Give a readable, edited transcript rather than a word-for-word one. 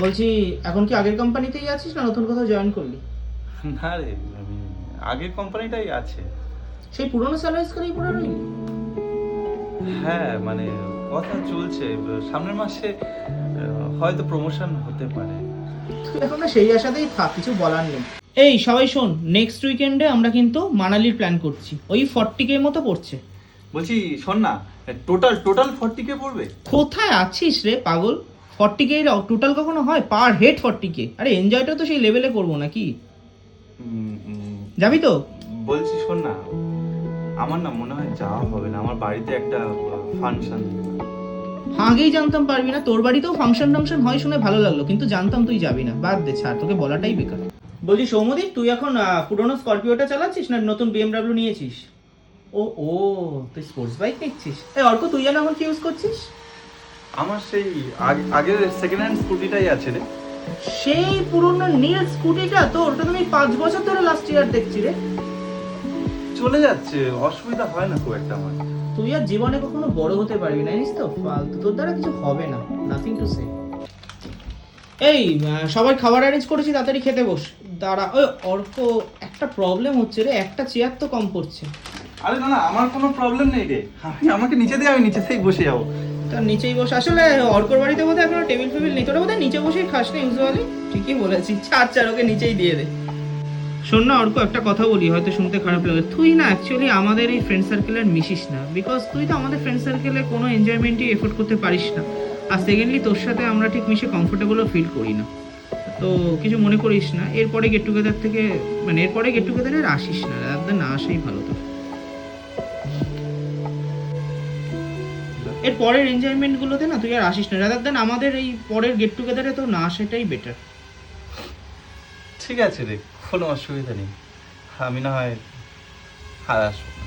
বলছি এখন কি আগের কোম্পানিতেই আছিস না নতুন কোথাও জয়েন করলি? না রে, আমি আগের কোম্পানিটাই আছে। সেই পুরোনো স্যালারিজ করেই পড়ে রইলি? হ্যাঁ মানে কথা চলছে, সামনের মাসে হয়তো প্রমোশন হতে পারে। তুই এখন না সেই আশাতেই থাক, কিছু বলার নেই। এই সবাই শোন, নেক্সট উইকেন্ডে আমরা কিন্তু মানালির প্ল্যান করছি, ওই 40K মতো পড়ছে। বলছি শোন না, টোটাল 40K পড়বে? কোথায় আছিস রে পাগল? 40K টোটাল কখনো হয়? Per head 40K। আরে এনজয়টা তো সেই লেভেলে করবো নাকি? যাবি তো? বলছি শোন না, আমার না মনে হয় যাওয়া হবে না, আমার বাড়িতে একটা ফাংশন। আগেই জানতাম পারবি না, তোর বাড়িতেও ফাংশন টাংশন হয় শুনে ভালো লাগলো, কিন্তু জানতাম তুই যাবি না। বাদ দে, ছাড়, তোকে বলাটাই বেকার। বলছি সৌমদীপ, তুই এখন পুরোনো স্করপিওটা চালাচ্ছিস না নতুন BMW নিয়েছিস? ও ও, তুই স্পোর্টস বাইক নিচ্ছিস? এই অর্ক, তুই যেন এখন কি ইউজ করছিস? আমার সেই আগের সেকেন্ড হ্যান্ড স্কুটিটাই আছে রে। সেই পুরোনো নীল স্কুটিটা তোর? ওটা তুমি 5 বছর ধরে লাস্ট ইয়ার দেখছি রে। চলে যাচ্ছে, অসুবিধা হয় না খুব একটা আমার। তুই আর জীবনে কখনো বড় হতে পারবি না, জানিস তো? ফালতু, তোর দ্বারা কিছু হবে না। Nothing to say. এই সবাই খাবার অ্যারেঞ্জ করেছি, তাড়াতাড়ি খেতে বস। দাঁড়া, ওই অর্ক, একটা প্রবলেম হচ্ছে রে, একটা চেয়ার তো কম পড়ছে। আরে না না, আমার কোনো প্রবলেম নেই রে, আমাকে নিচে দিয়ে, আমি নিচেতেই বসে যাবো। তার নিচেই বস। আসলে অর্কর বাড়িতে বোধহয় এখনো টেবিল ফেবিল নেই, তোরা বোধহয় নিচে বসেই খাস না ইউজুয়ালি। ঠিকই বলেছি, চার ওকে নিচেই দিয়ে দে। শোন না অর্ক, একটা কথা বলি, হয়তো শুনতে খারাপ লাগে, তুই না অ্যাকচুয়ালি আমাদের এই ফ্রেন্ড সার্কেলের মিশিস না, বিকজ তুই তো আমাদের ফ্রেন্ড সার্কেলে কোনো এনজয়মেন্টই এফোর্ড করতে পারিস না। আর সেকেন্ডলি তোর সাথে আমরা ঠিক মিশে কমফোর্টেবলও ফিল করি না। তো কিছু মনে করিস না, এরপরে গেট টুগেদার থেকে, মানে এরপরে গেট টুগেদারে আর আসিস না, রাদার না আসাই ভালো তোর। এর পরের এনজয়মেন্টগুলোতে না তুই আর আসিস না, রাদার দেন আমাদের এই পরের গেট টুগেদারে তো না আসাটাই বেটার। ঠিক আছে রে, কোনো অসুবিধা নেই, আমি না হয় আর আসবো না।